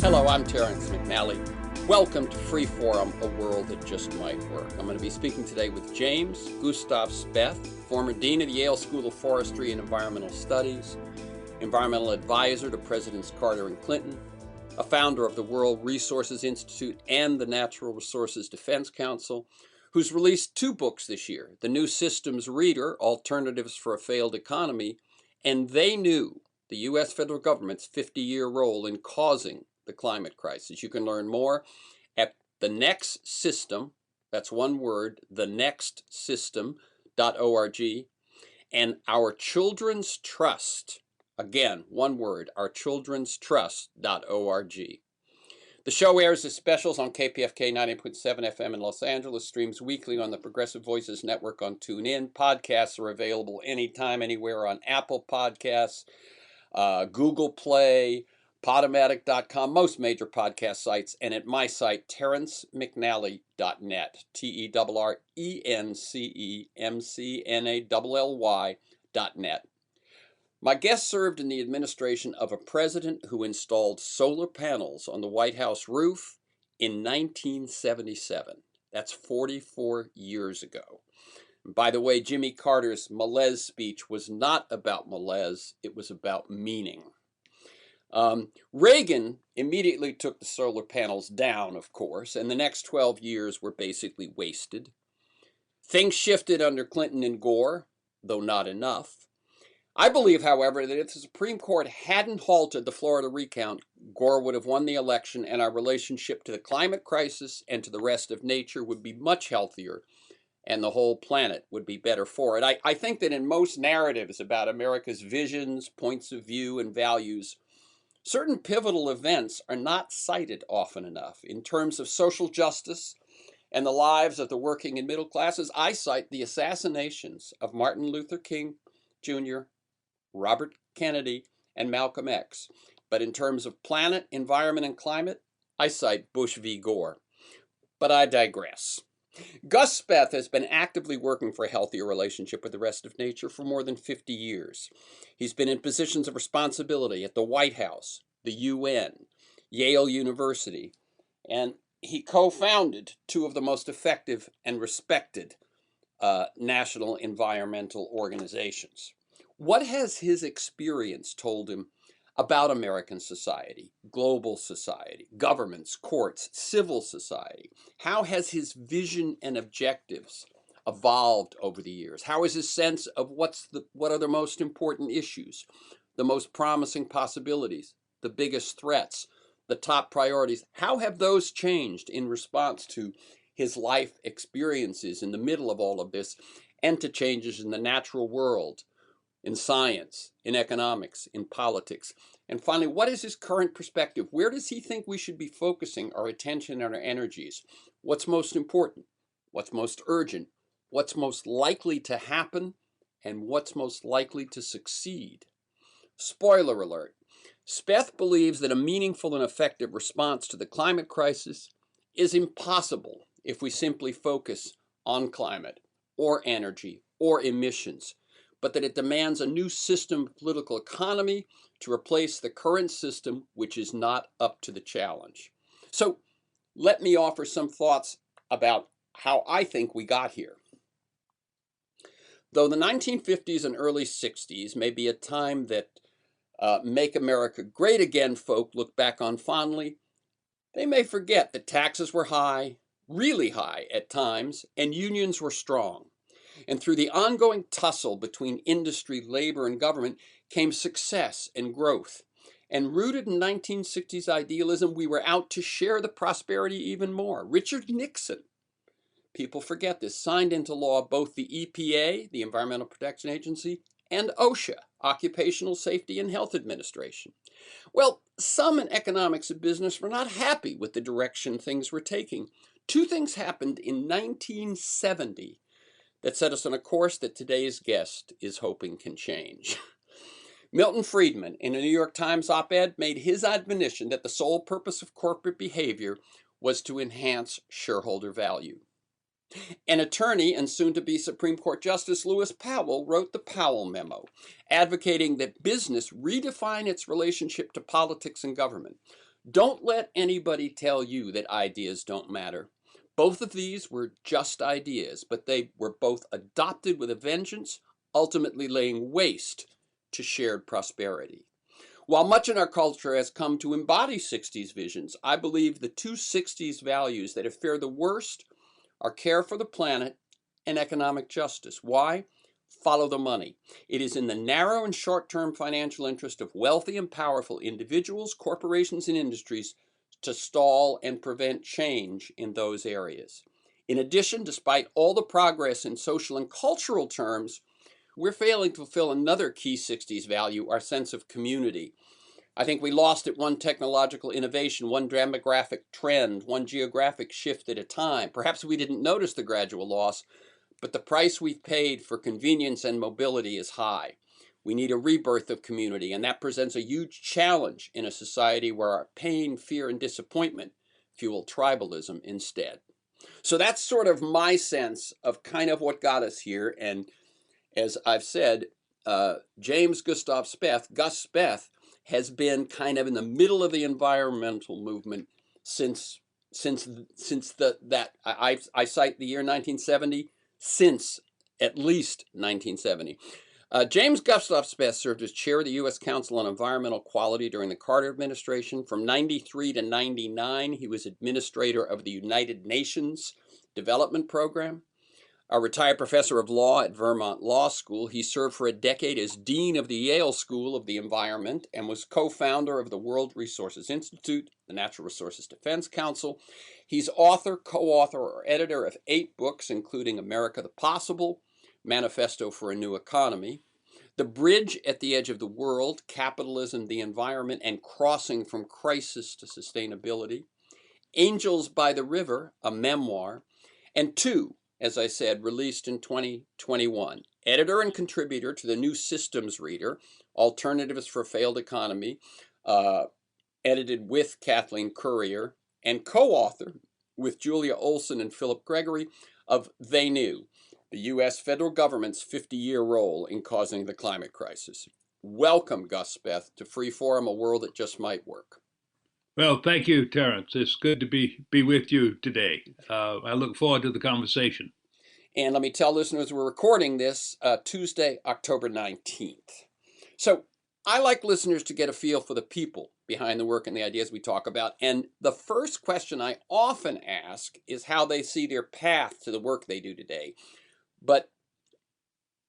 Hello, I'm Terrence McNally. Welcome to Free Forum, a world that just might work. I'm going to be speaking today with James GUSTAVE SPETH, former Dean of the Yale School of Forestry and Environmental Studies, environmental advisor to Presidents Carter and Clinton, a founder of the World Resources Institute and the Natural Resources Defense Council, who's released 2 books this year, The New Systems Reader, Alternatives for a Failed Economy, and They Knew, the U.S. federal government's 50-year role in causing the climate crisis. You can learn more at The Next System, that's one word, thenextsystem.org, and Our Children's Trust, again, one word, ourchildrenstrust.org. The show airs as specials on KPFK 90.7 FM in Los Angeles, streams weekly on the Progressive Voices Network on TuneIn. Podcasts are available anytime, anywhere on Apple Podcasts, Google Play, Podomatic.com, most major podcast sites, and at my site, terrencemcnally.net, TERRENCEMCNALLY.net. My guest served in the administration of a president who installed solar panels on the White House roof in 1977. That's 44 years ago. By the way, Jimmy Carter's malaise speech was not about malaise, it was about meaning. Reagan immediately took the solar panels down, of course, and the next 12 years were basically wasted. Things shifted under Clinton and Gore, though not enough. I believe, however, that if the Supreme Court hadn't halted the Florida recount, Gore would have won the election, and our relationship to the climate crisis and to the rest of nature would be much healthier, and the whole planet would be better for it. I think that in most narratives about America's visions, points of view, and values, certain pivotal events are not cited often enough. In terms of social justice and the lives of the working and middle classes, I cite the assassinations of Martin Luther King Jr., Robert Kennedy, and Malcolm X. But in terms of planet, environment, and climate, I cite Bush v. Gore. But I digress. Gus Speth has been actively working for a healthier relationship with the rest of nature for more than 50 years. He's been in positions of responsibility at the White House, the UN, Yale University, and he co-founded 2 of the most effective and respected national environmental organizations. What has his experience told him about American society, global society, governments, courts, civil society? How has his vision and objectives evolved over the years? How is his sense of what are the most important issues, the most promising possibilities, the biggest threats, the top priorities? How have those changed in response to his life experiences in the middle of all of this and to changes in the natural world, in science, in economics, in politics? And finally, what is his current perspective? Where does he think we should be focusing our attention and our energies? What's most important? What's most urgent? What's most likely to happen? And what's most likely to succeed? Spoiler alert, Speth believes that a meaningful and effective response to the climate crisis is impossible if we simply focus on climate or energy or emissions, but that it demands a new system of political economy to replace the current system, which is not up to the challenge. So let me offer some thoughts about how I think we got here. Though the 1950s and early 60s may be a time that Make America Great Again folk look back on fondly, they may forget that taxes were high, really high at times, and unions were strong. And through the ongoing tussle between industry, labor, and government came success and growth. And rooted in 1960s idealism, we were out to share the prosperity even more. Richard Nixon, people forget this, signed into law both the EPA, the Environmental Protection Agency, and OSHA, Occupational Safety and Health Administration. Well, some in economics and business were not happy with the direction things were taking. 2 things happened in 1970 that set us on a course that today's guest is hoping can change. Milton Friedman, in a New York Times op-ed, made his admonition that the sole purpose of corporate behavior was to enhance shareholder value. An attorney and soon-to-be Supreme Court Justice Lewis Powell wrote the Powell Memo, advocating that business redefine its relationship to politics and government, Don't let anybody tell you that ideas don't matter. Both of these were just ideas, but they were both adopted with a vengeance, ultimately laying waste to shared prosperity. While much in our culture has come to embody 60s visions, I believe the two 60s values that have fared the worst are care for the planet and economic justice. Why? Follow the money. It is in the narrow and short-term financial interest of wealthy and powerful individuals, corporations, and industries to stall and prevent change in those areas. In addition, despite all the progress in social and cultural terms, we're failing to fulfill another key 60s value, our sense of community. I think we lost it one technological innovation, one demographic trend, one geographic shift at a time. Perhaps we didn't notice the gradual loss, but the price we've paid for convenience and mobility is high. We need a rebirth of community, and that presents a huge challenge in a society where our pain, fear, and disappointment fuel tribalism instead. So that's sort of my sense of kind of what got us here. And as I've said, James Gustav Speth, Gus Speth, has been kind of in the middle of the environmental movement since I cite the year 1970, since at least 1970. James Gustav Speth served as chair of the U.S. Council on Environmental Quality during the Carter administration. From 93 to 99, he was administrator of the United Nations Development Program. A retired professor of law at Vermont Law School, he served for a decade as dean of the Yale School of the Environment and was co-founder of the World Resources Institute, the Natural Resources Defense Council. He's author, co-author, or editor of 8 books, including America the Possible, Manifesto for a New Economy, The Bridge at the Edge of the World, Capitalism, the Environment, and Crossing from Crisis to Sustainability, Angels by the River, a memoir, and 2, as I said, released in 2021. Editor and contributor to the New Systems Reader, Alternatives for a Failed Economy, edited with Kathleen Currier, and co-author with Julia Olson and Philip Gregory of They Knew, the U.S. federal government's 50-year role in causing the climate crisis. Welcome, Gus Speth, to Freeform, a world that just might work. Well, thank you, Terrence. It's good to be with you today. I look forward to the conversation. And let me tell listeners we're recording this Tuesday, October 19th. So I like listeners to get a feel for the people behind the work and the ideas we talk about. And the first question I often ask is how they see their path to the work they do today. But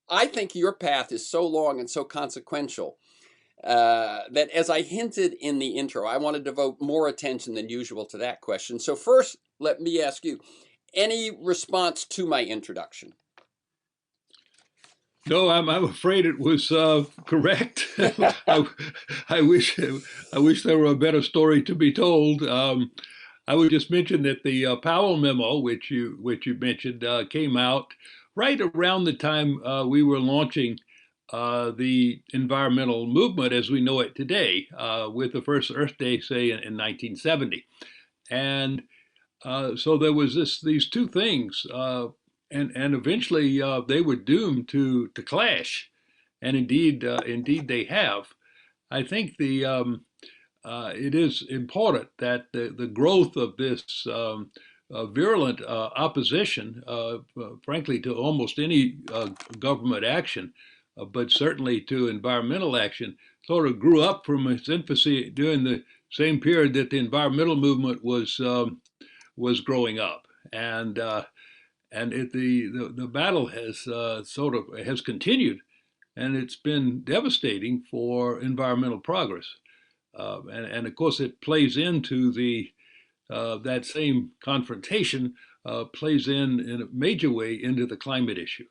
I think your path is so long and so consequential that, as I hinted in the intro, I want to devote more attention than usual to that question. So first, let me ask you, any response to my introduction? No, I'm afraid it was correct. I wish there were a better story to be told. I would just mention that the Powell memo, which you mentioned, came out right around the time we were launching the environmental movement as we know it today, with the first Earth Day, say in 1970, and so there was these two things, and eventually they were doomed to clash, and indeed they have. I think it is important that the growth of this virulent opposition, frankly, to almost any government action, but certainly to environmental action, sort of grew up from its infancy during the same period that the environmental movement was growing up, and the battle has continued, and it's been devastating for environmental progress, and of course it plays into that same confrontation, plays in a major way into the climate issue,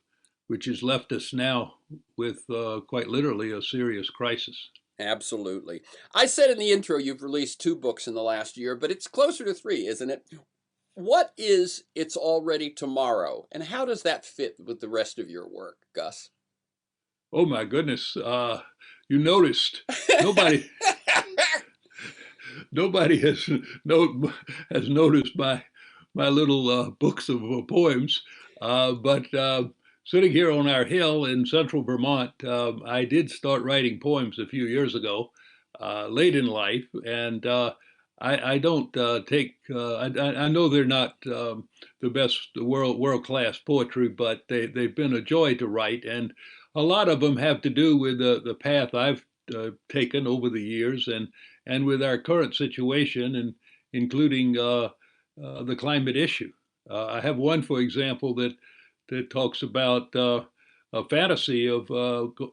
which has left us now with quite literally a serious crisis. Absolutely. I said in the intro you've released 2 books in the last year, but it's closer to 3, isn't it? What is It's Already Tomorrow, and how does that fit with the rest of your work, Gus? Oh my goodness, you noticed. Nobody nobody has noticed my little books of poems, but sitting here on our hill in central Vermont, I did start writing poems a few years ago, late in life, and I don't take. I know they're not the best world class poetry, but they've been a joy to write, and a lot of them have to do with the path I've taken over the years, and with our current situation, and including the climate issue. I have one, for example, that talks about a fantasy of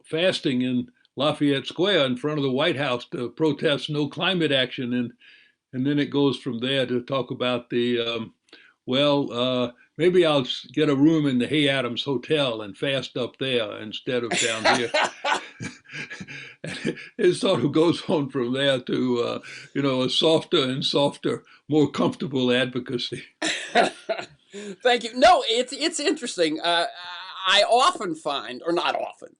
fasting in Lafayette Square in front of the White House to protest no climate action, and then it goes from there to talk about the maybe I'll get a room in the Hay Adams Hotel and fast up there instead of down here. It sort of goes on from there to a softer and softer, more comfortable advocacy. Thank you. No, it's interesting. I often find, or not often,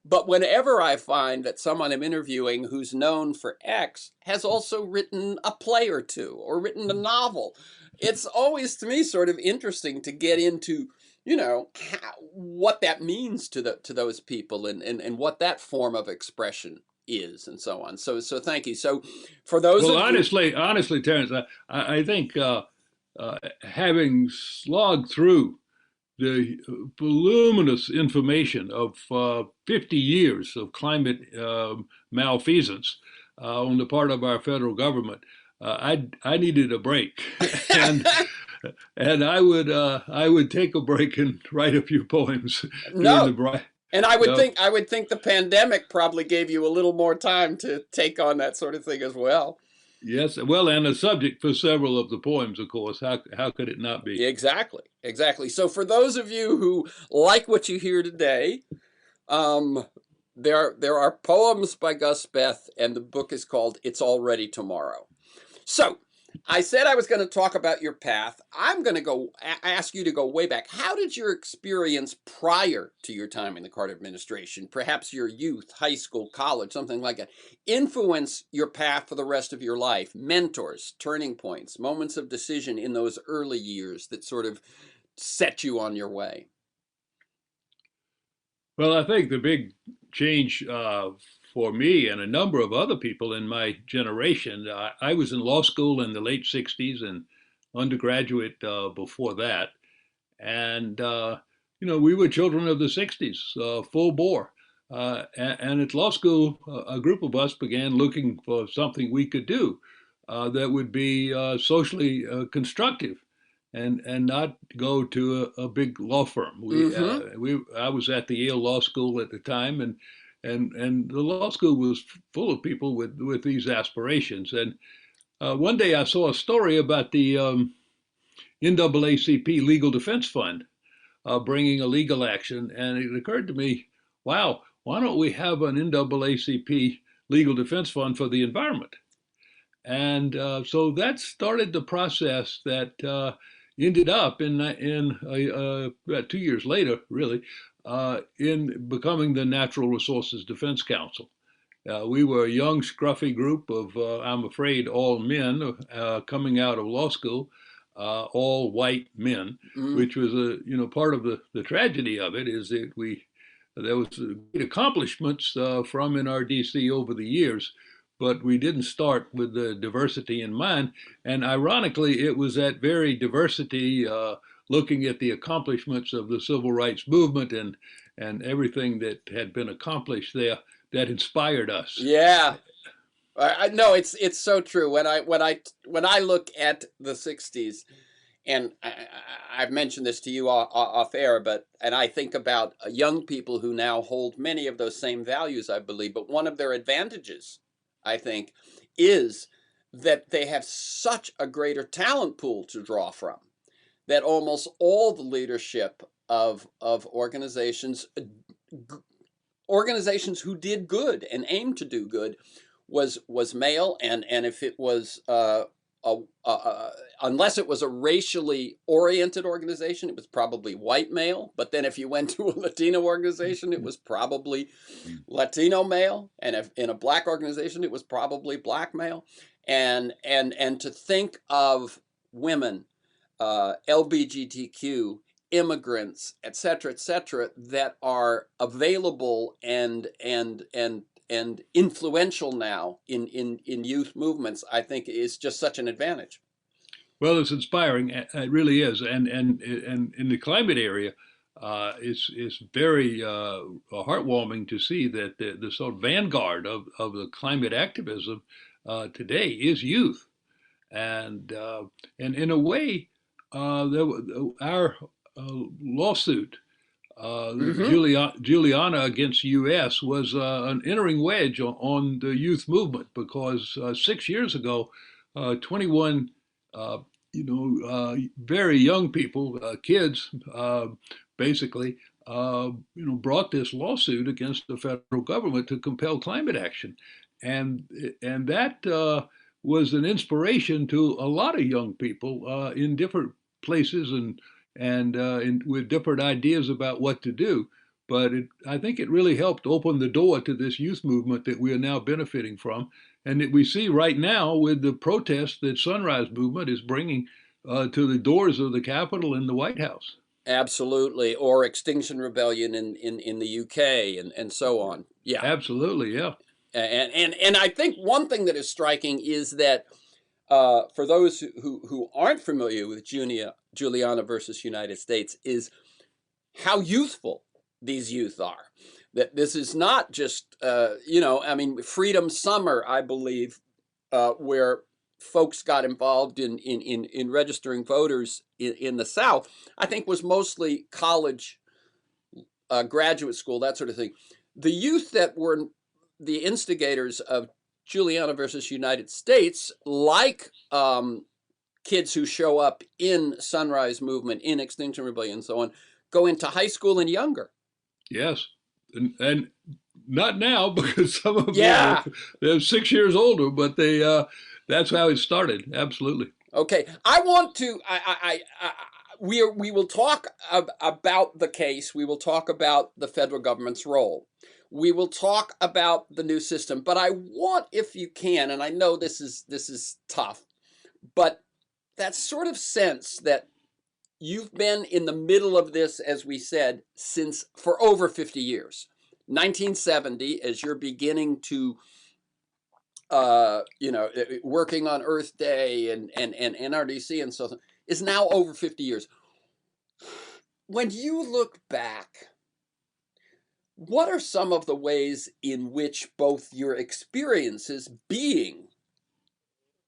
but whenever I find that someone I'm interviewing who's known for X has also written a play or two or written a novel, it's always to me sort of interesting to get into, what that means to those people and what that form of expression is and so on. So thank you. So for those Well, of honestly, Terence, I think having slogged through the voluminous information of 50 years of climate malfeasance on the part of our federal government, I needed a break, and I would take a break and write a few poems during no, the break. and Yep. I would think the pandemic probably gave you a little more time to take on that sort of thing as well. Yes, well, and a subject for several of the poems, of course. How could it not be? Exactly, exactly. So for those of you who like what you hear today, um, there are poems by Gus Speth, and the book is called "It's Already Tomorrow." So I said I was going to talk about your path. I'm going to go ask you to go way back. How did your experience prior to your time in the Carter administration, perhaps your youth, high school, college, something like that, influence your path for the rest of your life? Mentors, turning points, moments of decision in those early years that sort of set you on your way. Well, I think the big change for me and a number of other people in my generation, I was in law school in the late 60s and undergraduate before that. And, we were children of the 60s, full bore. And at law school, a group of us began looking for something we could do that would be socially constructive and not go to a big law firm. Mm-hmm. I was at the Yale Law School at the time, and the law school was full of people with these aspirations. And one day I saw a story about the NAACP Legal Defense Fund bringing a legal action, and it occurred to me, wow, why don't we have an NAACP Legal Defense Fund for the environment? And so that started the process that ended up in about 2 years later, really, in becoming the Natural Resources Defense Council. We were a young, scruffy group of, I'm afraid, all men coming out of law school, all white men, Mm. which was part of the tragedy of it is that there was great accomplishments from NRDC over the years, but we didn't start with the diversity in mind. And ironically, it was that very diversity, looking at the accomplishments of the civil rights movement and everything that had been accomplished there, that inspired us. Yeah. No, it's so true. When I look at the '60s, and I've mentioned this to you off air, and I think about young people who now hold many of those same values, I believe. But one of their advantages, I think, is that they have such a greater talent pool to draw from. That almost all the leadership of organizations who did good and aimed to do good was male, and if it was unless it was a racially oriented organization, it was probably white male. But then if you went to a Latino organization, it was probably Latino male, and if in a black organization, it was probably black male. And to think of women, LGBTQ, immigrants, et cetera, that are available and and influential now in youth movements, I think is just such an advantage. Well, it's inspiring. It really is, and in the climate area, it's very heartwarming to see that the sort of vanguard of the climate activism today is youth, and in a way, our lawsuit, Mm-hmm. Juliana against U.S. was an entering wedge on the youth movement because 6 years ago, 21, uh, very young people, kids, basically, brought this lawsuit against the federal government to compel climate action, and and that was an inspiration to a lot of young people in different places and with different ideas about what to do. But I think it really helped open the door to this youth movement that we are now benefiting from, and that we see right now with the protests that Sunrise Movement is bringing to the doors of the Capitol and the White House. Absolutely. Or Extinction Rebellion in the UK and so on. Yeah. Absolutely, yeah. And I think one thing that is striking is that for those who aren't familiar with Juliana versus United States is how youthful these youth are. That this is not just, I mean, Freedom Summer, I believe, where folks got involved in registering voters in the South, I think was mostly college, graduate school, that sort of thing. The youth that were the instigators of Juliana versus United States, like kids who show up in Sunrise Movement, in Extinction Rebellion, and so on, go into high school and younger. Yes, and not now because some of them Yeah. they're 6 years older, but they that's how it started. Absolutely. Okay. I want to. We will talk about the case. We will talk about the federal government's role. We will talk about the new system. But I want, if you can, and I know this is tough, but that sort of sense that you've been in the middle of this, as we said, since for over 50 years. 1970, as you're beginning to, working on Earth Day and NRDC and so on, is now over 50 years. When you look back, what are some of the ways in which both your experiences being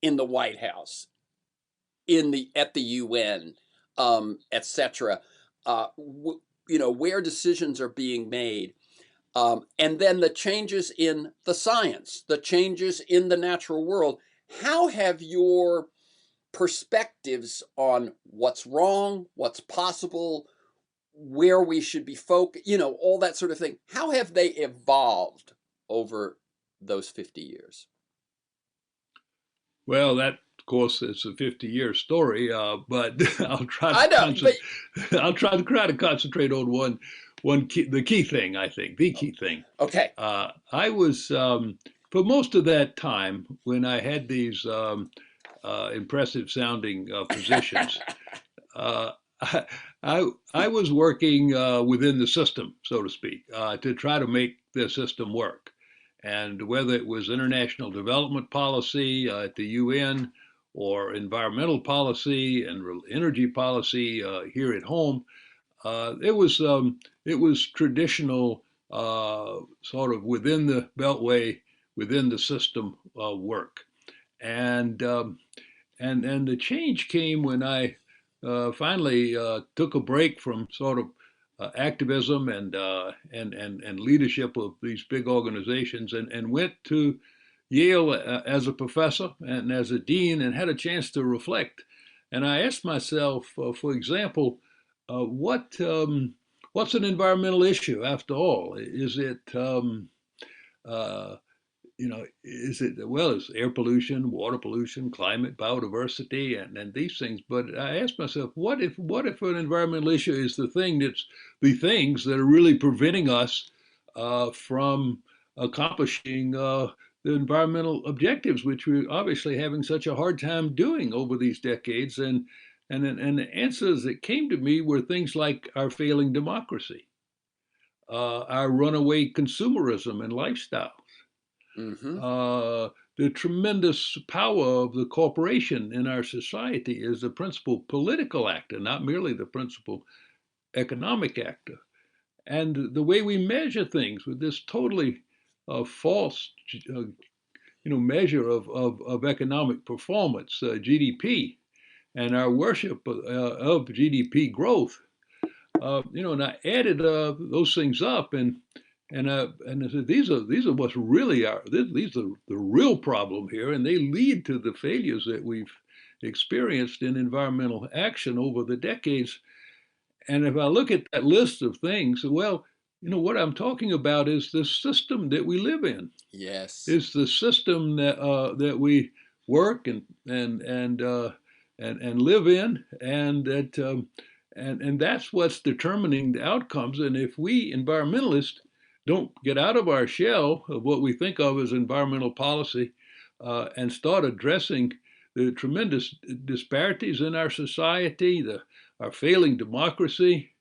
in the White House, at the UN, etc., where decisions are being made, and then the changes in the science, the changes in the natural world, how have your perspectives on what's wrong, what's possible, where we should be focused, all that sort of thing, how have they evolved over those 50 years? Well, that of course it's a 50-year story, but I know, but I'll try to concentrate on the key thing. I think the key thing. okay. I was for most of that time when I had these impressive sounding positions. Uh, I was working within the system, so to speak, to try to make the system work. And whether it was international development policy at the UN or environmental policy and energy policy here at home, it was traditional sort of within the beltway, within the system work. And and the change came when I finally took a break from sort of activism and leadership of these big organizations and went to Yale as a professor and as a dean and had a chance to reflect. And I asked myself, for example, what's an environmental issue after all? Is it uh, is it, well, it's air pollution, water pollution, climate, biodiversity, and these things. But I asked myself, what if an environmental issue is the things that are really preventing us from accomplishing the environmental objectives, which we're obviously having such a hard time doing over these decades. And the answers that came to me were things like our failing democracy, our runaway consumerism and lifestyle, Mm-hmm. The tremendous power of the corporation in our society is the principal political actor, not merely the principal economic actor. And the way we measure things with this totally false, measure of economic performance, GDP, and our worship of GDP growth, and I added those things up, and I said these are what's really these are the real problem here, and they lead to the failures that we've experienced in environmental action over the decades. And if I look at that list of things, well, what I'm talking about is the system that we live in. Yes. It's the system that we work and live in, and that's what's determining the outcomes. And if we environmentalists don't get out of our shell of what we think of as environmental policy and start addressing the tremendous disparities in our society, our failing democracy,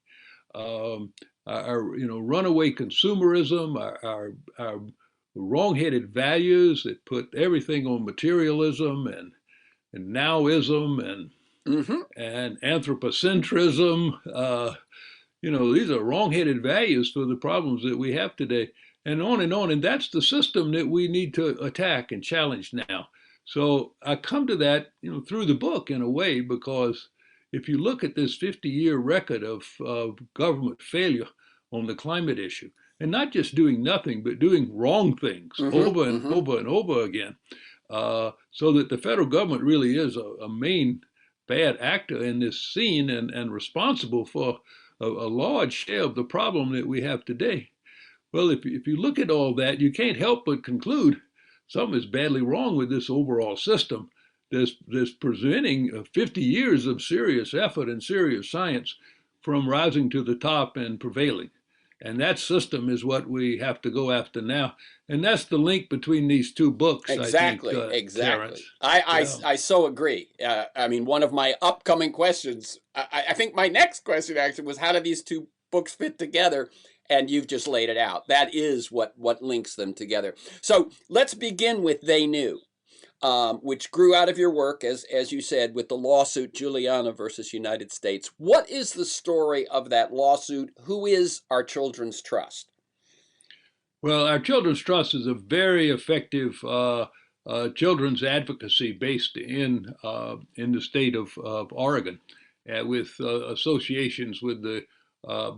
our runaway consumerism, our wrong-headed values that put everything on materialism and nowism Mm-hmm. and anthropocentrism. These are wrong-headed values for the problems that we have today, and on and on. And that's the system that we need to attack and challenge now. So I come to that, through the book in a way, because if you look at this 50-year record of government failure on the climate issue, and not just doing nothing, but doing wrong things Mm-hmm. over and Mm-hmm. over and over again, so that the federal government really is a main bad actor in this scene and responsible for a large share of the problem that we have today. Well, if you look at all that, you can't help but conclude something is badly wrong with this overall system that's preventing 50 years of serious effort and serious science from rising to the top and prevailing. And that system is what we have to go after now. And that's the link between these two books, I think, Exactly, exactly. Terrence. I, Yeah. I so agree. I mean, one of my upcoming questions, I think my next question actually was, how do these two books fit together? And you've just laid it out. That is what links them together. So let's begin with They Knew, which grew out of your work, as you said, with the lawsuit Juliana versus United States. What is the story of that lawsuit? Who is Our Children's Trust? Well, our Children's Trust is a very effective children's advocacy based in the state of Oregon, with associations with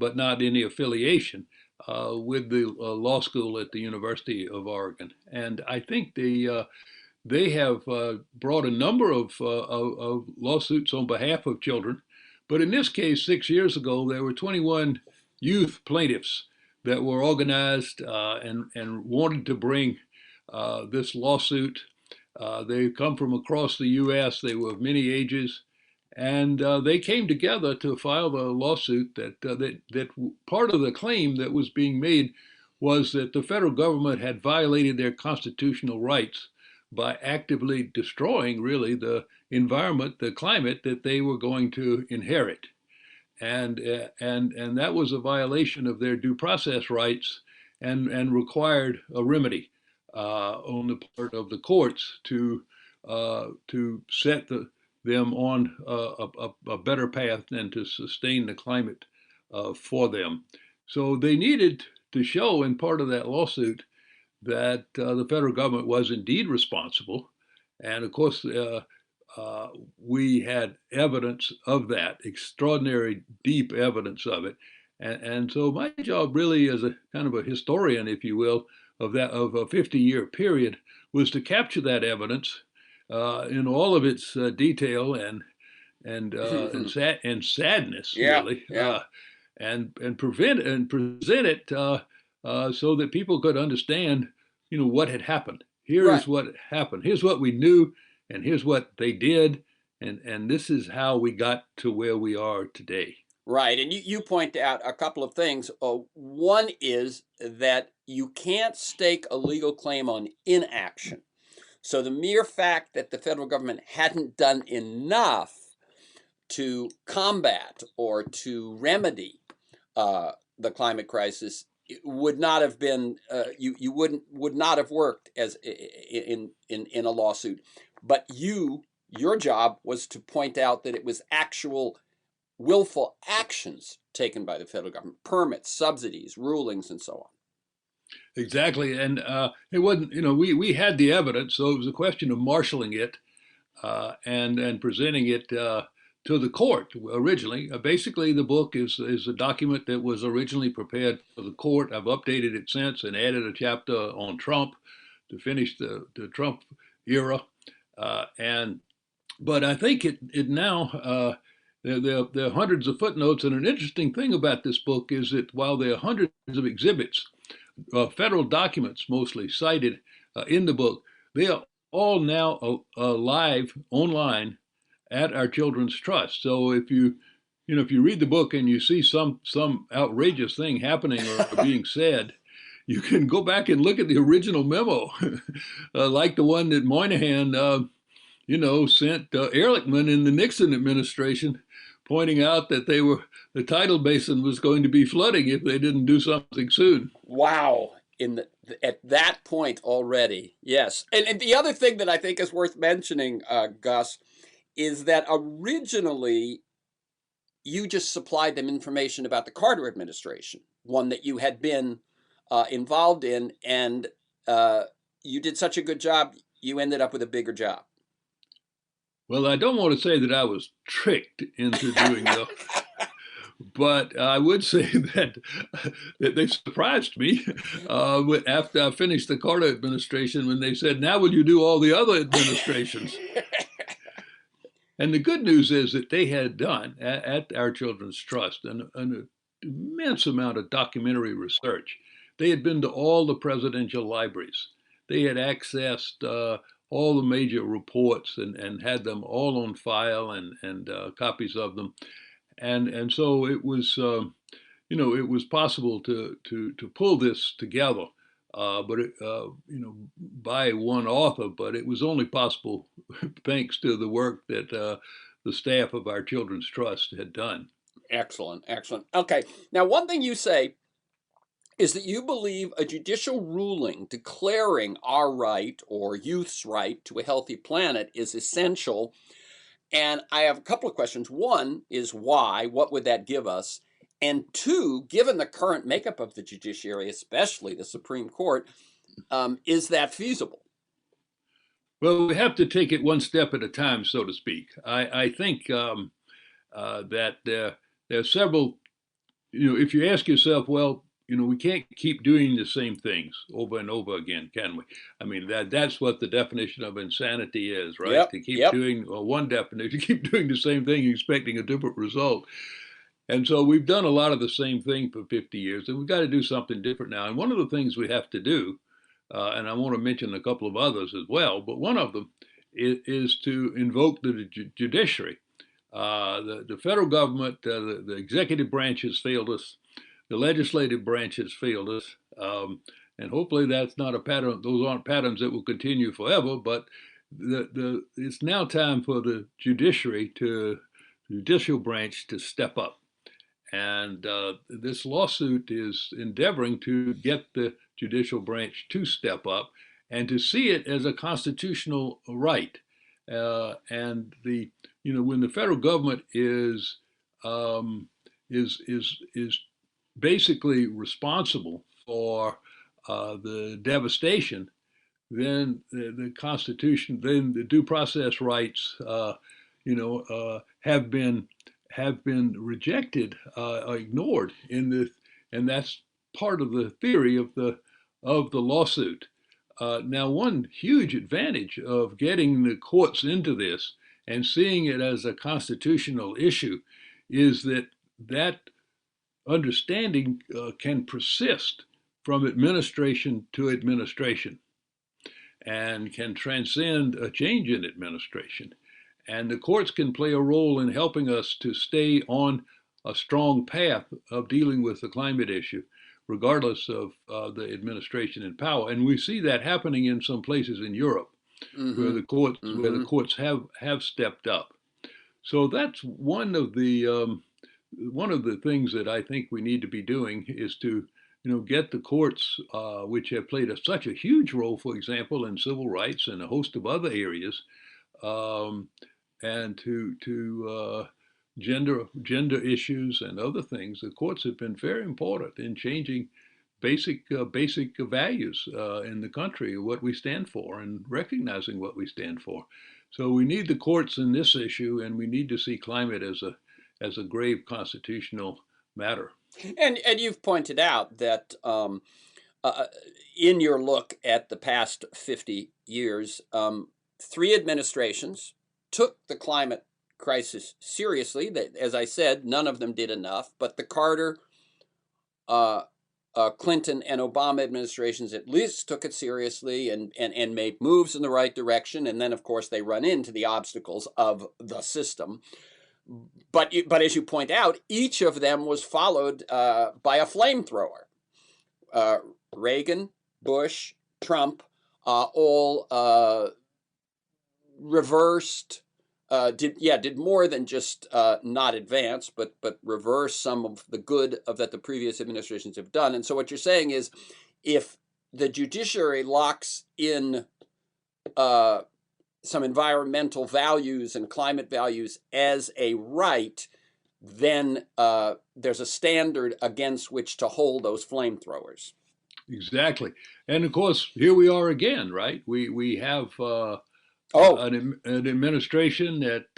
but not any affiliation with the law school at the University of Oregon. And I think they have brought a number of lawsuits on behalf of children. But in this case, 6 years ago, there were 21 youth plaintiffs that were organized and wanted to bring this lawsuit. They come from across the U.S. They were of many ages, and they came together to file a lawsuit that part of the claim that was being made was that the federal government had violated their constitutional rights by actively destroying really the environment, the climate that they were going to inherit. And that was a violation of their due process rights and required a remedy on the part of the courts to set them on a better path and to sustain the climate for them. So they needed to show in part of that lawsuit that the federal government was indeed responsible. And of course, we had evidence of that, extraordinary, deep evidence of it. And so my job really as a kind of a historian, if you will, of a 50-year period was to capture that evidence in all of its detail and sadness, Yeah, really, yeah. and present it so that people could understand, what had happened. Here Right. is what happened. Here's what we knew, and here's what they did, and this is how we got to where we are today. Right. And you point out a couple of things. One is that you can't stake a legal claim on inaction. So the mere fact that the federal government hadn't done enough to combat or to remedy the climate crisis would not have been you would not have worked as in a lawsuit. But your job was to point out that it was actual willful actions taken by the federal government, permits, subsidies, rulings, and so on. Exactly. And it wasn't, we had the evidence, so it was a question of marshaling it and presenting it to the court originally. Basically, the book is a document that was originally prepared for the court. I've updated it since and added a chapter on Trump to finish the Trump era. But I think it now there are hundreds of footnotes, and an interesting thing about this book is that while there are hundreds of exhibits, federal documents mostly cited in the book, they are all now live online at our Children's Trust. So if you read the book and you see some outrageous thing happening or being said, you can go back and look at the original memo, like the one that Moynihan sent Ehrlichman in the Nixon administration, pointing out that the tidal basin was going to be flooding if they didn't do something soon. Wow. At that point already, yes. And the other thing that I think is worth mentioning, Gus, is that originally you just supplied them information about the Carter administration, one that you had been involved in, and you did such a good job, you ended up with a bigger job. Well, I don't want to say that I was tricked into doing that, but I would say that they surprised me after I finished the Carter administration when they said, "Now will you do all the other administrations?" And the good news is that they had done at our Children's Trust an immense amount of documentary research. They had been to all the presidential libraries. They had accessed all the major reports and had them all on file and copies of them. And so it was, it was possible to pull this together, but by one author. But it was only possible thanks to the work that the staff of our Children's Trust had done. Excellent, excellent. Okay, now one thing you say is that you believe a judicial ruling declaring our right or youth's right to a healthy planet is essential. And I have a couple of questions. One is why? What would that give us? And two, given the current makeup of the judiciary, especially the Supreme Court, is that feasible? Well, we have to take it one step at a time, so to speak. I think that there are several, if you ask yourself, well, we can't keep doing the same things over and over again, can we? I mean, that's what the definition of insanity is, right? Yep, To keep yep. doing one definition, to keep doing the same thing, expecting a different result. And so we've done a lot of the same thing for 50 years, and we've got to do something different now. And one of the things we have to do, and I want to mention a couple of others as well, but one of them is to invoke the judiciary. The federal government, the executive branch has failed us. The legislative branch has failed us, and hopefully that's not a pattern. Those aren't patterns that will continue forever. But it's now time for the judicial branch to step up. And this lawsuit is endeavoring to get the judicial branch to step up and to see it as a constitutional right. And when the federal government is basically responsible for the devastation, then the Constitution, then the due process rights, have been rejected, ignored in this, and that's part of the theory of the lawsuit. Now, one huge advantage of getting the courts into this and seeing it as a constitutional issue is that understanding can persist from administration to administration and can transcend a change in administration. And the courts can play a role in helping us to stay on a strong path of dealing with the climate issue, regardless of the administration in power. And we see that happening in some places in Europe, where the courts have stepped up. So that's one of the things that I think we need to be doing is to get the courts, which have played such a huge role, for example, in civil rights and a host of other areas, um, and to gender issues and other things. The courts have been very important in changing basic values in the country, what we stand for, and recognizing what we stand for. So we need the courts in this issue, and we need to see climate as a grave constitutional matter. And you've pointed out that uh, in your look at the past 50 years, three administrations took the climate crisis seriously. As I said, none of them did enough, but the Carter, uh, Clinton, and Obama administrations at least took it seriously and made moves in the right direction. And then, of course, they run into the obstacles of the system. But as you point out, each of them was followed by a flamethrower. Reagan, Bush, Trump, all reversed. Did more than just not advance, but reverse some of the good of that the previous administrations have done. And so what you're saying is, if the judiciary locks in some environmental values and climate values as a right, then there's a standard against which to hold those flamethrowers. Exactly. And of course, here we are again, right? We have Oh, an administration that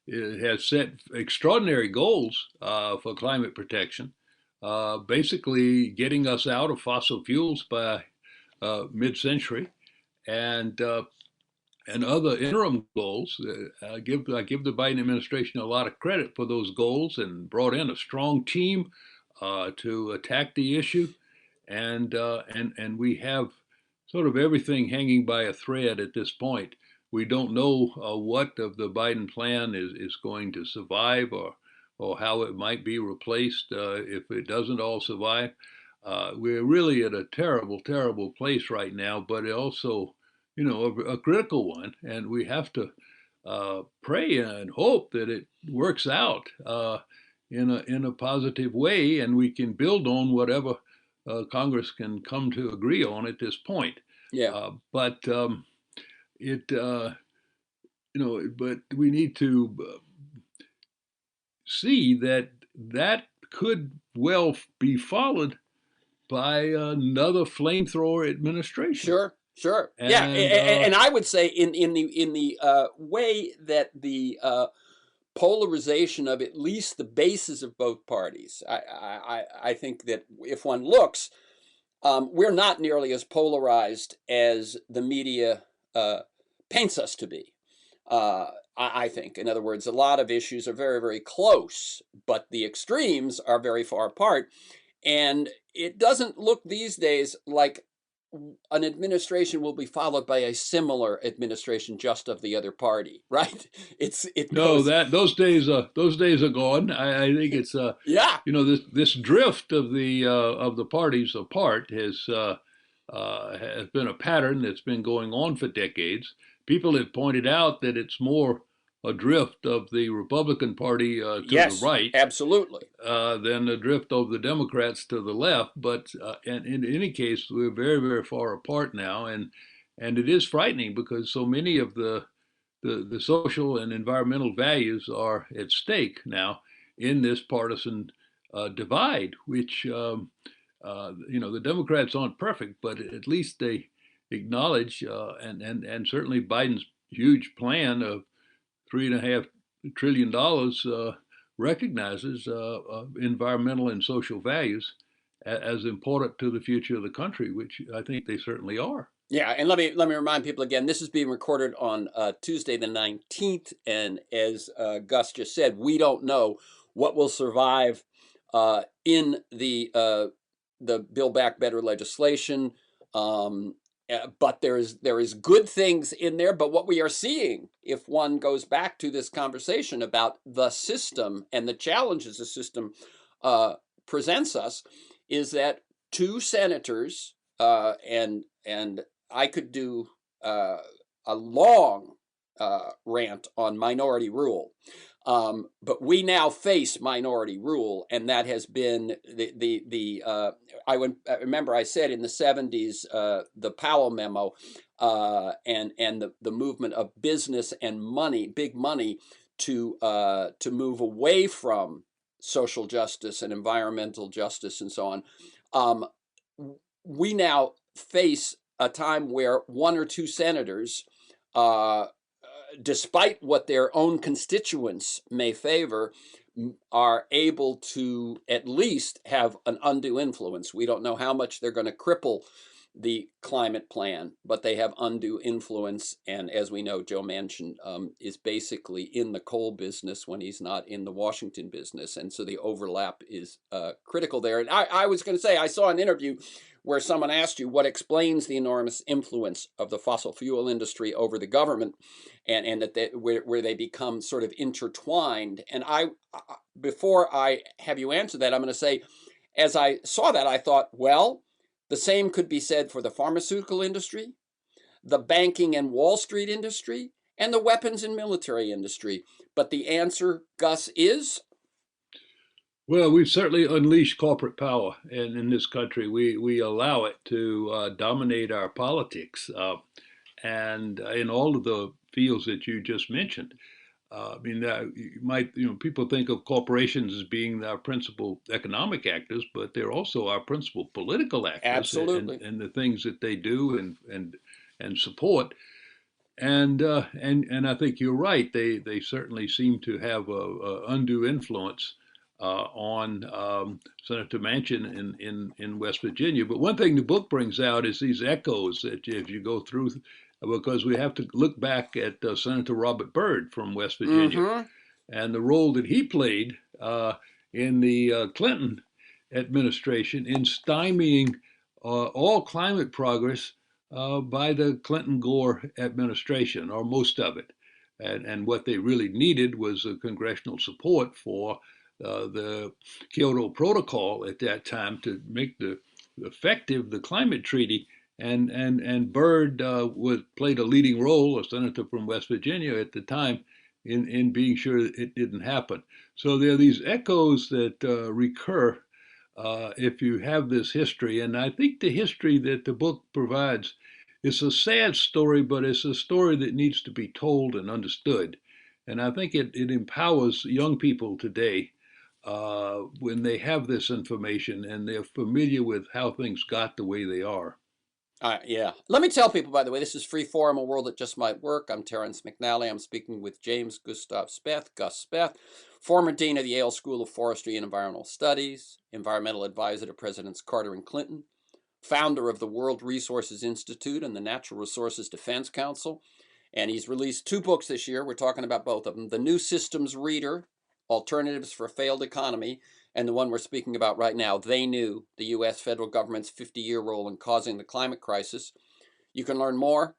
has set extraordinary goals for climate protection, basically getting us out of fossil fuels by mid-century, and and other interim goals. I give the Biden administration a lot of credit for those goals, and brought in a strong team to attack the issue, and we have sort of everything hanging by a thread at this point. We don't know what of the Biden plan is going to survive, or how it might be replaced if it doesn't all survive. We're really at a terrible, terrible place right now, but it also, a critical one, and we have to pray and hope that it works out in a positive way, and we can build on whatever Congress can come to agree on at this point. yeah, But it, but we need to see that that could well be followed by another flamethrower administration. sure, sure, yeah, And and I would say in the way that the polarization of at least the bases of both parties, I think that if one looks, we're not nearly as polarized as the media paints us to be. I think, in other words, a lot of issues are very, very close, but the extremes are very far apart. And it doesn't look these days like an administration will be followed by a similar administration just of the other party, right? It no, goes, that those days are gone. I think it's yeah, this drift of the parties apart has been a pattern that's been going on for decades. People have pointed out that it's more a drift of the Republican Party to the yes, right absolutely. than a drift of the Democrats to the left. But and in any case, we're very, very far apart now, and it is frightening because so many of the social and environmental values are at stake now in this partisan divide, which the Democrats aren't perfect, but at least they acknowledge, and certainly Biden's huge plan of $3.5 trillion recognizes environmental and social values as important to the future of the country, which I think they certainly are. Yeah, and let me remind people again. This is being recorded on Tuesday the 19th, and as Gus just said, we don't know what will survive in the Build Back Better legislation. But there is good things in there. But what we are seeing, if one goes back to this conversation about the system and the challenges the system presents us, is that two senators and I could do a long rant on minority rule. But we now face minority rule, and that has been I remember I said in the 70s, the Powell memo, and the movement of business and money, big money, to move away from social justice and environmental justice and so on. We now face a time where one or two senators, despite what their own constituents may favor, are able to at least have an undue influence. We don't know how much they're going to cripple the climate plan, but they have undue influence. And as we know, Joe Manchin is basically in the coal business when he's not in the Washington business. And so the overlap is critical there. And I was going to say, I saw an interview where someone asked you what explains the enormous influence of the fossil fuel industry over the government, and that where they become sort of intertwined. And before I have you answer that, I'm going to say, as I saw that, I thought, well, the same could be said for the pharmaceutical industry, the banking and Wall Street industry, and the weapons and military industry. But the answer, Gus, is? Well, we've certainly unleashed corporate power in this country. We allow it to dominate our politics, and in all of the fields that you just mentioned. I mean, people think of corporations as being our principal economic actors, but they're also our principal political actors, Absolutely. and the things that they do and support. And I think you're right. They certainly seem to have a undue influence on Senator Manchin in West Virginia. But one thing the book brings out is these echoes that if you go through, because we have to look back at Senator Robert Byrd from West Virginia and the role that he played in the Clinton administration in stymieing all climate progress by the Clinton-Gore administration, or most of it. And what they really needed was congressional support for the Kyoto Protocol at that time to make effective the climate treaty. And Byrd played a leading role, a senator from West Virginia at the time, in being sure it didn't happen. So there are these echoes that recur if you have this history. And I think the history that the book provides is a sad story, but it's a story that needs to be told and understood. And I think it empowers young people today when they have this information and they're familiar with how things got the way they are. Yeah. Let me tell people, by the way, this is Free Forum, a world that just might work. I'm Terrence McNally. I'm speaking with James GUSTAVE SPETH, Gus Speth, former dean of the Yale School of Forestry and Environmental Studies, environmental advisor to Presidents Carter and Clinton, founder of the World Resources Institute and the Natural Resources Defense Council. And he's released 2 books this year. We're talking about both of them. The New Systems Reader, Alternatives for a Failed Economy, and the one we're speaking about right now, They Knew, the U.S. federal government's 50-year role in causing the climate crisis. You can learn more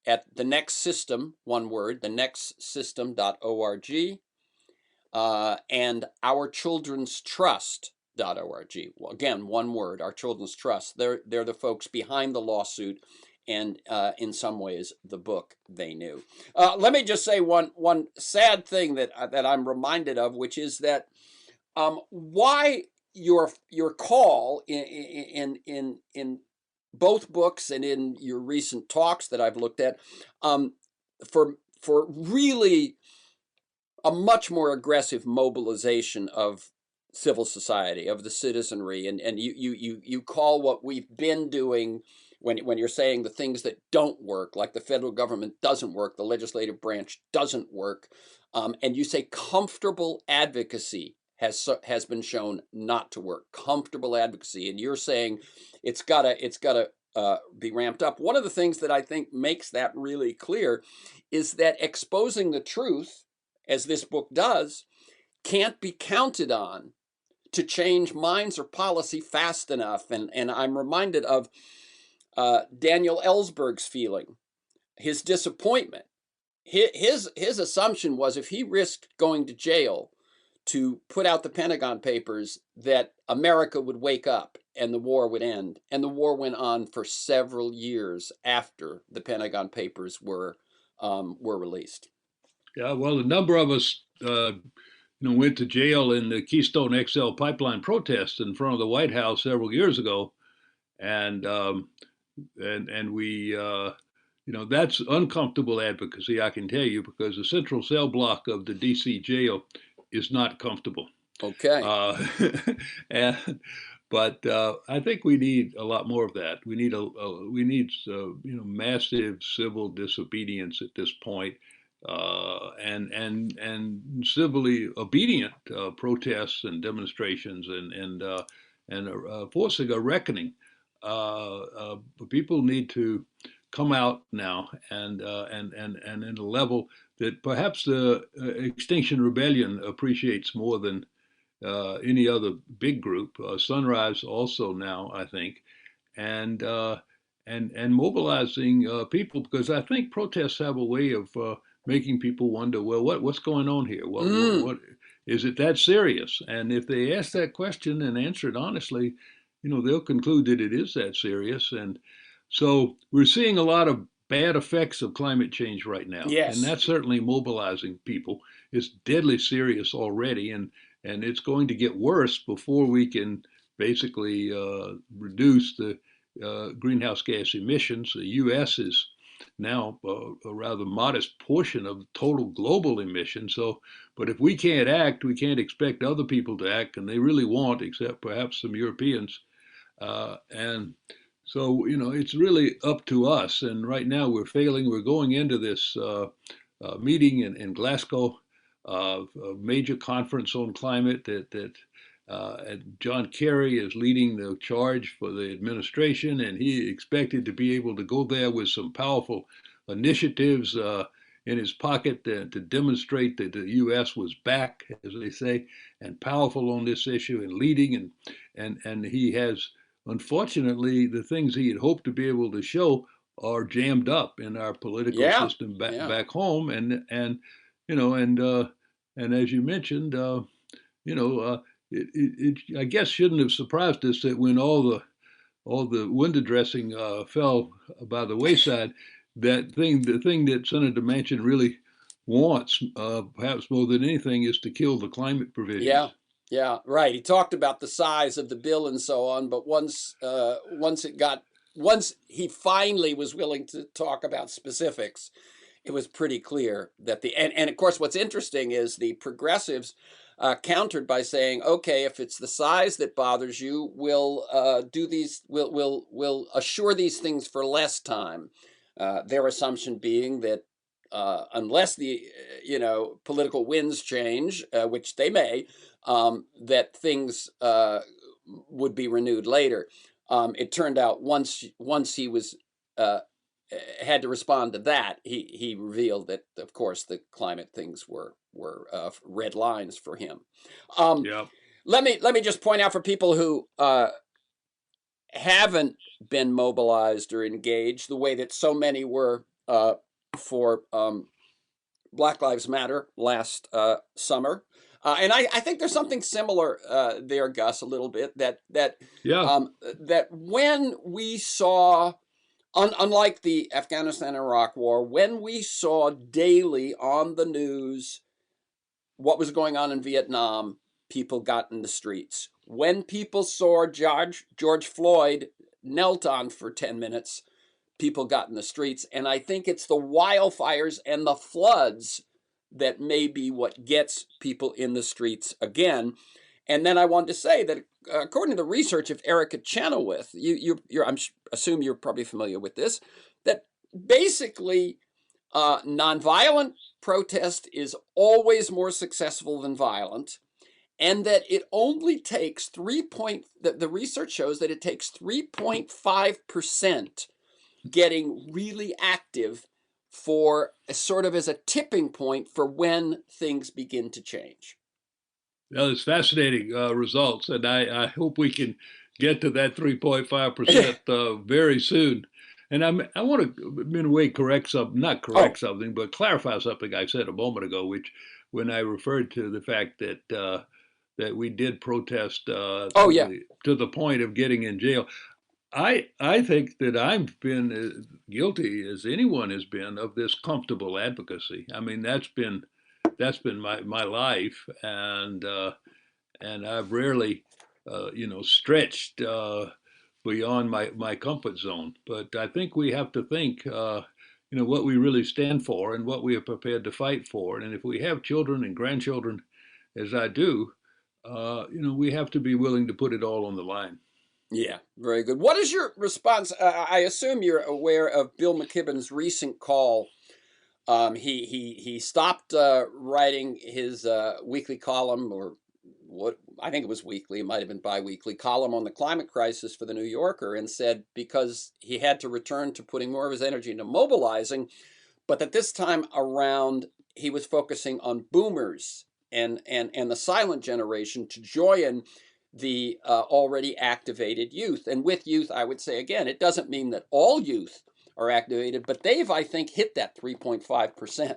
at The Next System, one word, thenextsystem.org, and ourchildrenstrust.org. Well, again, one word, Our Children's Trust. They're the folks behind the lawsuit, and in some ways, the book They Knew. Let me just say one sad thing that I'm reminded of, which is that why your call in both books and in your recent talks that I've looked at, for really a much more aggressive mobilization of civil society, of the citizenry, and you call what we've been doing, when you're saying the things that don't work, like the federal government doesn't work, the legislative branch doesn't work, and you say comfortable advocacy has been shown not to work. Comfortable advocacy, and you're saying it's gotta be ramped up. One of the things that I think makes that really clear is that exposing the truth, as this book does, can't be counted on to change minds or policy fast enough. And I'm reminded of Daniel Ellsberg's feeling, his disappointment. His assumption was if he risked going to jail to put out the Pentagon Papers, that America would wake up and the war would end. And the war went on for several years after the Pentagon Papers were were released. Yeah, well, a number of us, went to jail in the Keystone XL pipeline protest in front of the White House several years ago, and we, that's uncomfortable advocacy, I can tell you, because the central cell block of the D.C. jail is not comfortable. Okay. Uh, and but I think we need a lot more of that. We need massive civil disobedience at this point, and civilly obedient protests and demonstrations and forcing a reckoning. People need to come out now and in a level that perhaps the Extinction Rebellion appreciates more than any other big group. Sunrise also now, I think, and and mobilizing people, because I think protests have a way of making people wonder, well, what's going on here? What is it that serious? And if they ask that question and answer it honestly, they'll conclude that it is that serious. And so we're seeing a lot of bad effects of climate change right now, and Yes. that's certainly mobilizing people. It's deadly serious already, and it's going to get worse before we can basically reduce the greenhouse gas emissions. The U.S. is now a rather modest portion of total global emissions. So, but if we can't act, we can't expect other people to act, and they really won't, except perhaps some Europeans. And so, it's really up to us. And right now we're failing. We're going into this meeting in Glasgow, a major conference on climate and John Kerry is leading the charge for the administration, and he expected to be able to go there with some powerful initiatives in his pocket to demonstrate that the U.S. was back, as they say, and powerful on this issue and leading. And he has, unfortunately, the things he had hoped to be able to show are jammed up in our political Yeah. system Yeah. back home. And as you mentioned, you know, I guess shouldn't have surprised us that when all the window dressing fell by the wayside, the thing that Senator Manchin really wants, perhaps more than anything, is to kill the climate Yeah. provisions. Yeah. Right. He talked about the size of the bill and so on, but once he finally was willing to talk about specifics, it was pretty clear that and of course what's interesting is the progressives countered by saying, okay, if it's the size that bothers you, we'll assure these things for less time. Their assumption being that unless the political winds change, which they may, that things would be renewed later. It turned out once he was had to respond to that, he revealed that, of course, the climate things were red lines for him. Um, Yeah. let me just point out for people who haven't been mobilized or engaged the way that so many were for Black Lives Matter last summer. And I think there's something similar there, Gus, a little bit Yeah. that when we saw, unlike the Afghanistan Iraq War, when we saw daily on the news what was going on in Vietnam, people got in the streets. When people saw George Floyd knelt on for 10 minutes, people got in the streets. And I think it's the wildfires and the floods that may be what gets people in the streets again. And then I wanted to say that according to the research of Erica Chenoweth, I assume you're probably familiar with this, that basically nonviolent protest is always more successful than violent, and that it only takes the research shows that it takes 3.5% getting really active for sort of as a tipping point for when things begin to change. Well, it's fascinating results, and I hope we can get to that 3.5% very soon. And I want to, in a way, correct something, not correct Oh, something, but clarify something I said a moment ago, which when I referred to the fact that we did protest oh yeah. to the point of getting in jail. I think that I've been guilty as anyone has been of this comfortable advocacy. I mean, that's been my life, and I've rarely, stretched beyond my comfort zone. But I think we have to think, what we really stand for and what we are prepared to fight for. And if we have children and grandchildren, as I do, we have to be willing to put it all on the line. Yeah, very good. What is your response? I assume you're aware of Bill McKibben's recent call. He stopped writing his weekly column, or what I think it was weekly, it might have been biweekly column on the climate crisis for the New Yorker, and said because he had to return to putting more of his energy into mobilizing, but that this time around he was focusing on boomers and the silent generation to join the already activated youth. And with youth, I would say again, it doesn't mean that all youth are activated, but they've, I think, hit that 3.5%.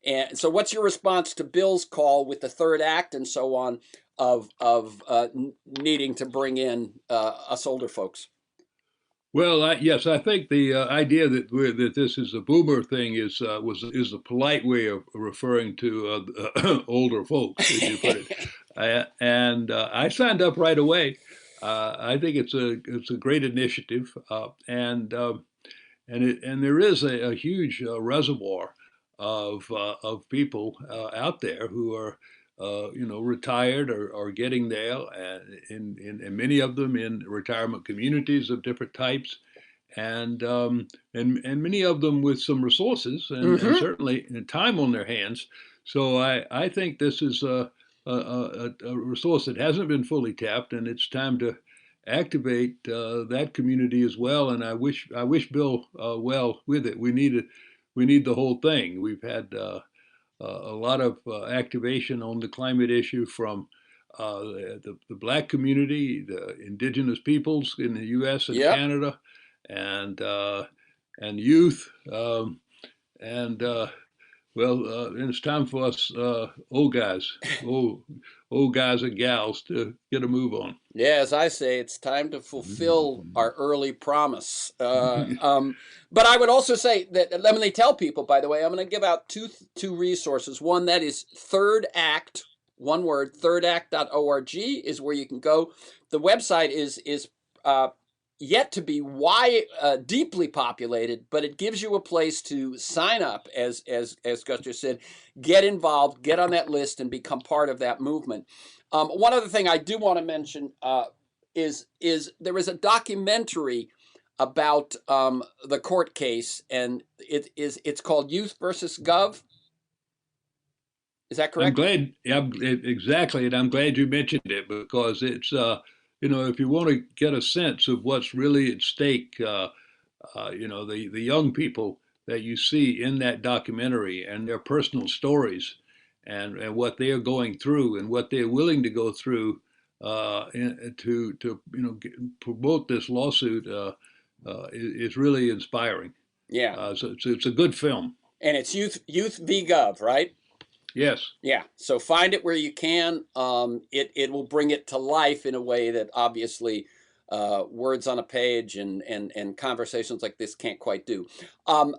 And so, what's your response to Bill's call with the third act and so on of needing to bring in us older folks? Well, yes, I think the idea that this is a boomer thing is a polite way of referring to older folks, as you put it, and I signed up right away. I think it's a great initiative, and there is a huge reservoir of people out there who are retired or getting there, and many of them in retirement communities of different types, and many of them with some resources and Mm-hmm. certainly time on their hands. So I think this is a resource that hasn't been fully tapped, and it's time to activate that community as well. And I wish Bill well with it. We need the whole thing. We've had a lot of activation on the climate issue from the black community, the indigenous peoples in the U.S. and Yep. Canada, and youth, and it's time for us old guys and gals to get a move on. Yeah, as I say, it's time to fulfill our early promise. But I would also say that let me tell people, by the way, I'm going to give out two resources. One that is Third Act, one word, thirdact.org is where you can go. The website is yet to be deeply populated, but it gives you a place to sign up, as Guster said, get involved, get on that list, and become part of that movement. One other thing I do want to mention is there is a documentary about the court case, and it's called Youth versus Gov. Is that I'm correct? glad, yeah, exactly, and I'm glad you mentioned it because it's, if you want to get a sense of what's really at stake, the young people that you see in that documentary and their personal stories, and what they are going through and what they're willing to go through to promote this lawsuit is really inspiring. Yeah, So it's a good film. and it's Youth v Gov, right? Yes. Yeah, so find it where you can. It will bring it to life in a way that obviously words on a page and conversations like this can't quite do. Um,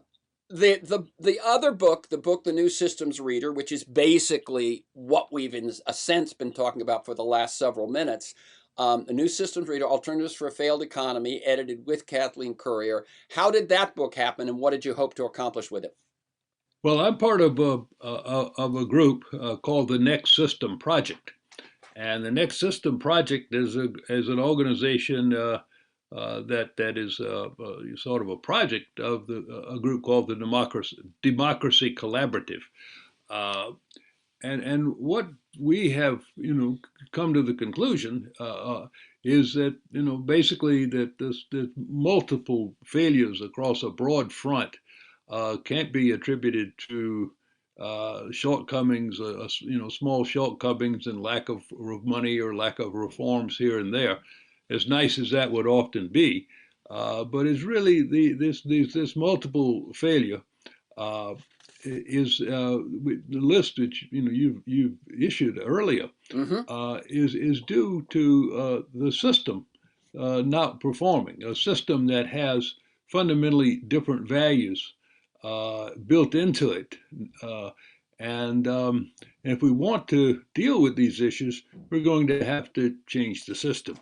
the other book, the New Systems Reader, which is basically what we've in a sense been talking about for the last several minutes. The New Systems Reader, Alternatives for a Failed Economy, edited with Kathleen Currier. How did that book happen, and what did you hope to accomplish with it? Well, I'm part of a group called the Next System Project, and the Next System Project is an organization that is sort of a project of a group called the Democracy Collaborative. Uh, and what we have, come to the conclusion is that, basically that there's multiple failures across a broad front can't be attributed to shortcomings, small shortcomings and lack of money or lack of reforms here and there, as nice as that would often be. But it's really this multiple failure uh, is the list that you've issued earlier Mm-hmm. is due to the system not performing, a system that has fundamentally different values built into it. Uh, and if we want to deal with these issues, we're going to have to change the system.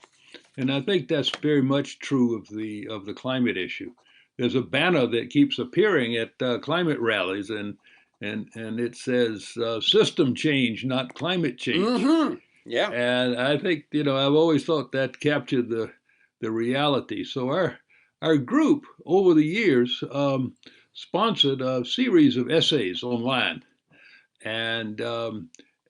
And I think that's very much true of the climate issue. There's a banner that keeps appearing at climate rallies, and it says system change, not climate change. Mm-hmm. Yeah. And I think, I've always thought that captured the reality. So our group over the years sponsored a series of essays online, and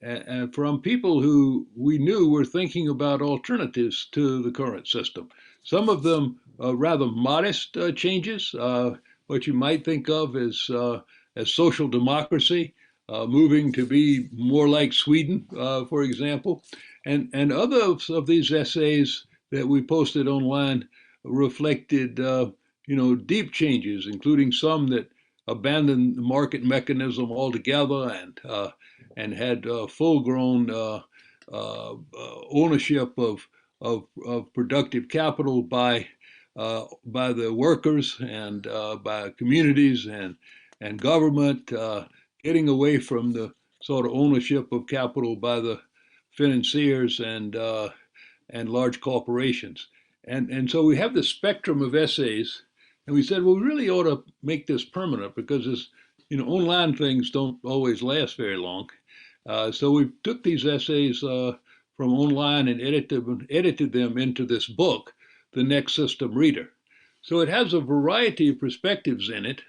and from people who we knew were thinking about alternatives to the current system. Some of them rather modest changes, what you might think of as social democracy, moving to be more like Sweden, for example. And others of these essays that we posted online reflected, deep changes, including some that abandoned the market mechanism altogether and had full-grown ownership of productive capital by the workers and by communities and government, getting away from the sort of ownership of capital by the financiers and large corporations. And so we have this spectrum of essays, and we said, well, we really ought to make this permanent because online things don't always last very long. So we took these essays from online and edited them into this book, The Next System Reader. So it has a variety of perspectives in it,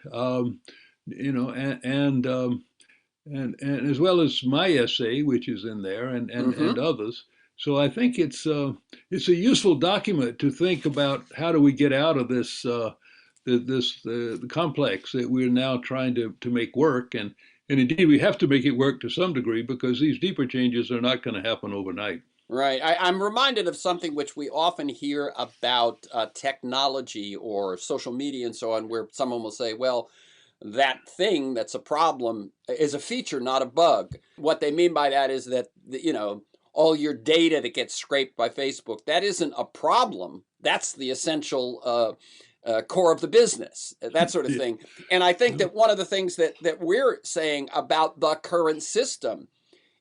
you know, and as well as my essay, which is in there, and Mm-hmm. others. So I think it's a useful document to think about how do we get out of this the complex that we're now trying to make work, and indeed we have to make it work to some degree because these deeper changes are not going to happen overnight. Right. I'm reminded of something which we often hear about technology or social media and so on, where someone will say, well, that thing that's a problem is a feature, not a bug. What they mean by that is that, all your data that gets scraped by Facebook, that isn't a problem. That's the essential core of the business, that sort of Yeah. thing. And I think that one of the things that we're saying about the current system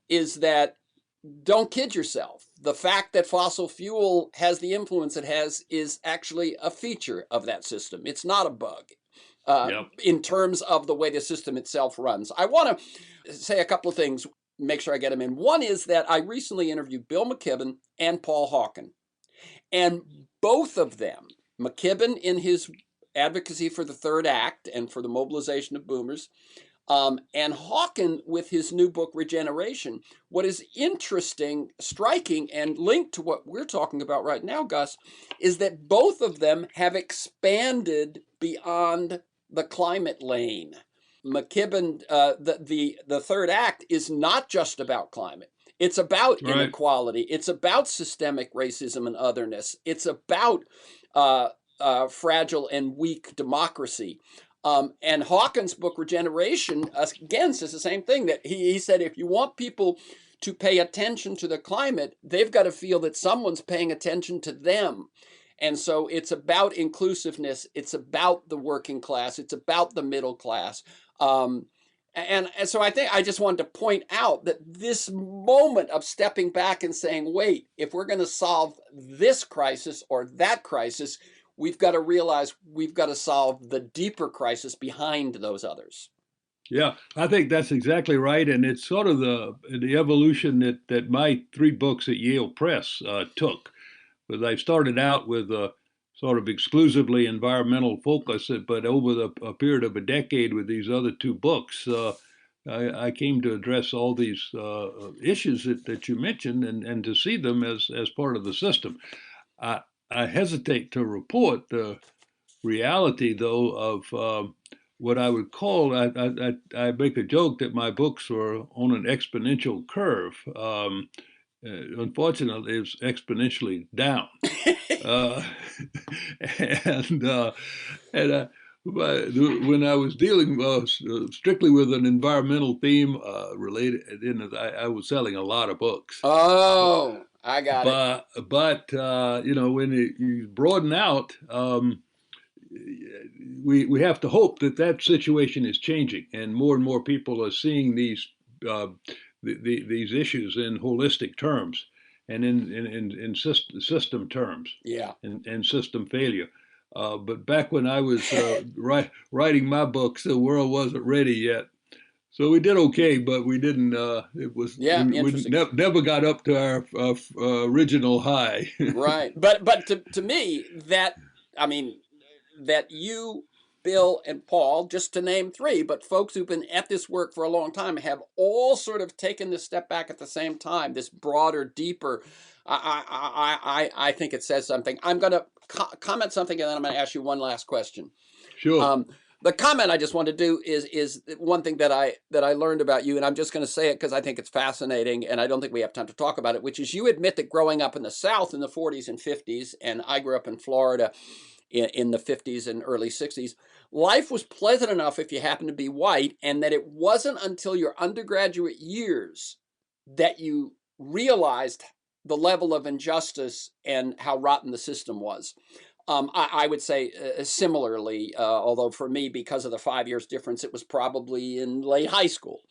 is that don't kid yourself. The fact that fossil fuel has the influence it has is actually a feature of that system. It's not a bug Yeah. in terms of the way the system itself runs. I want to say a couple of things, make sure I get them in. One is that I recently interviewed Bill McKibben and Paul Hawken, and both of them, McKibben in his advocacy for the third act and for the mobilization of boomers, and Hawken with his new book, Regeneration. What is interesting, striking, and linked to what we're talking about right now, Gus, is that both of them have expanded beyond the climate lane. McKibben, the third act is not just about climate. It's about Right. inequality. It's about systemic racism and otherness. It's about fragile and weak democracy. And Hawkins' book, Regeneration, again says the same thing, that he said if you want people to pay attention to the climate, they've got to feel that someone's paying attention to them. And so it's about inclusiveness. It's about the working class. It's about the middle class. And so I think I just wanted to point out that this moment of stepping back and saying, wait, if we're going to solve this crisis or that crisis, we've got to realize we've got to solve the deeper crisis behind those others. Yeah, I think that's exactly right, and it's sort of the evolution that my three books at Yale Press took. Because I started out with a sort of exclusively environmental focus, but over a period of a decade with these other two books, I came to address all these issues that you mentioned and to see them as part of the system. I, I hesitate to report the reality, though, of what I would call, I make a joke that my books were on an exponential curve. Unfortunately, it's exponentially down. Uh, and uh, and but when I was dealing strictly with an environmental theme related, I was selling a lot of books. Oh, I got it. But you know, when you broaden out, we have to hope that that situation is changing, and more people are seeing uh, these issues in holistic terms and in system terms Yeah. and system failure. But back when I was writing my books, the world wasn't ready yet. So we did okay, but we didn't. It was Yeah, we interesting. never got up to our original high. Right. But to me, that, I mean, that you, Bill, and Paul, just to name three, but folks who've been at this work for a long time, have all sort of taken this step back at the same time, this broader, deeper. I think it says something. I'm going to comment something, and then I'm going to ask you one last question. Sure. Um, the comment I just want to do is one thing that I learned about you, and I'm just going to say it because I think it's fascinating, and I don't think we have time to talk about it. Which is, you admit that growing up in the South in the 40s and 50s, and I grew up in Florida in the 50s and early 60s, life was pleasant enough if you happened to be white, and that it wasn't until your undergraduate years that you realized the level of injustice and how rotten the system was. I would say similarly, although for me, because of the 5 years difference, it was probably in late high school.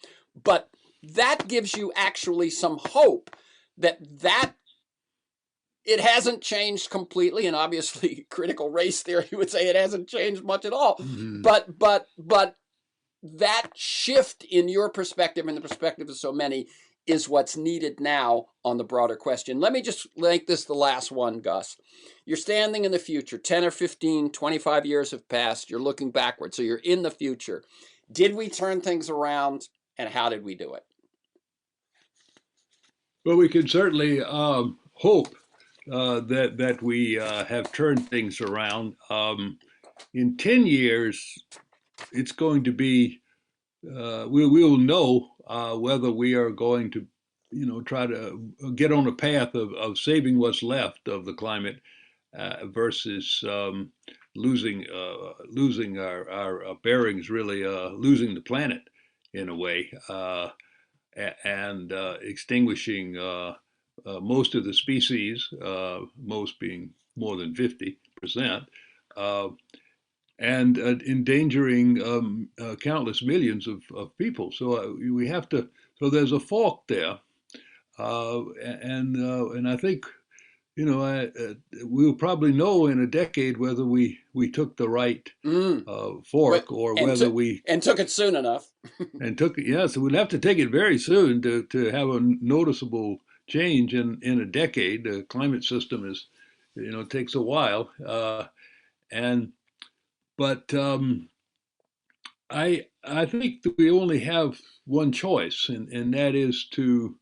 But that gives you actually some hope that it hasn't changed completely, and obviously critical race theory would say it hasn't changed much at all. Mhm. But that shift in your perspective and the perspective of so many is what's needed now on the broader question. Let me just make this the last one, Gus. You're standing in the future. 10 or 15, 25 years have passed. You're looking backward. So you're in the future. Did we turn things around, and how did we do it? Well, we can certainly hope that we have turned things around. In 10 years, it's going to be we will know whether we are going to, you know, try to get on a path of saving what's left of the climate versus losing our bearings, really losing the planet in a way, and extinguishing most of the species, most being more than 50%, uh, and endangering countless millions of people. So we have to. So there's a fork there, and I think, you know, we'll probably know in a decade whether we took the right Mm. fork, or And whether took we and took it soon enough. and took it. Yeah, so we'll have to take it very soon to have a noticeable change in a decade. The climate system is, you know, takes a while, and but I think that we only have one choice, and that is to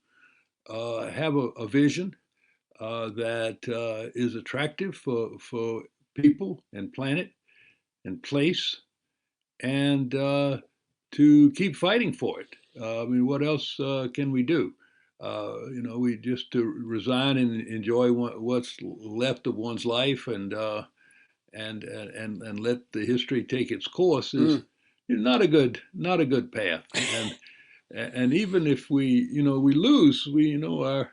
have a vision that is attractive for people and planet and place, and to keep fighting for it. I mean, what else can we do? You know, we just to resign and enjoy what's left of one's life, and let the history take its course is Mm. not a good path. And even if we, you know, we lose, we, you know, our,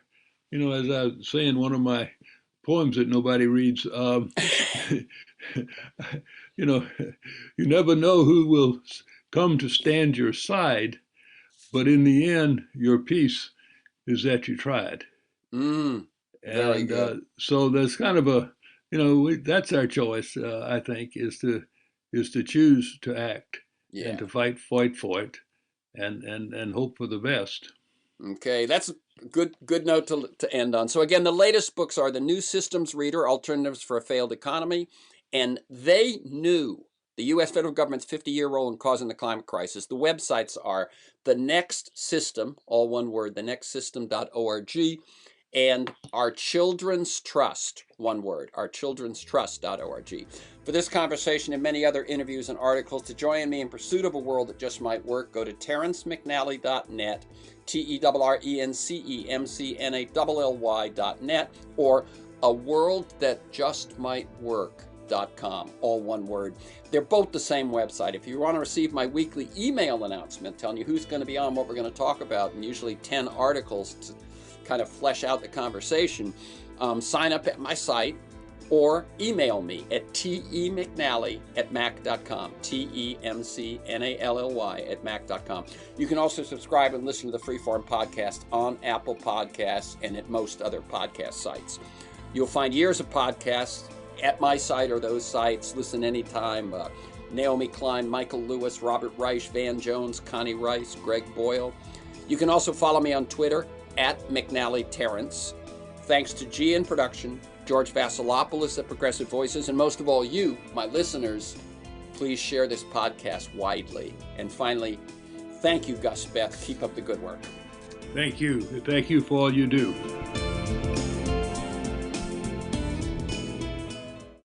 you know, as I say in one of my poems that nobody reads, you know, you never know who will come to stand your side, but in the end, your peace is that you tried. Mm. Very And good. so there's kind of a, you know, that's our choice. I think is to choose to act and Yeah. to fight for it, and hope for the best. Okay, that's a good note to end on. So again, the latest books are The New Systems Reader: Alternatives for a Failed Economy, and They Knew: The U.S. federal government's 50-year role in causing the climate crisis. The websites are The Next System, all one word, thenextsystem.org, and Our Children's Trust, one word, ourchildrenstrust.org. For this conversation and many other interviews and articles, to join me in pursuit of a world that just might work, go to terrencemcnally.net, TERRENCEMCNALLY.net, or a world that just might work speth.com, all one word. They're both the same website. If you want to receive my weekly email announcement telling you who's going to be on, what we're going to talk about, and usually 10 articles to kind of flesh out the conversation, sign up at my site or email me at temcnally@mac.com, temcnally@mac.com. You can also subscribe and listen to the Freeform podcast on Apple Podcasts and at most other podcast sites. You'll find years of podcasts at my site or those sites. Listen anytime. Naomi Klein, Michael Lewis, Robert Reich, Van Jones, Connie Rice, Greg Boyle. You can also follow me on Twitter at McNally Terrence. Thanks to G in production, George Vasilopoulos at Progressive Voices, and most of all you, my listeners, please share this podcast widely. And finally, thank you, Gus Speth. Keep up the good work. Thank you. Thank you for all you do.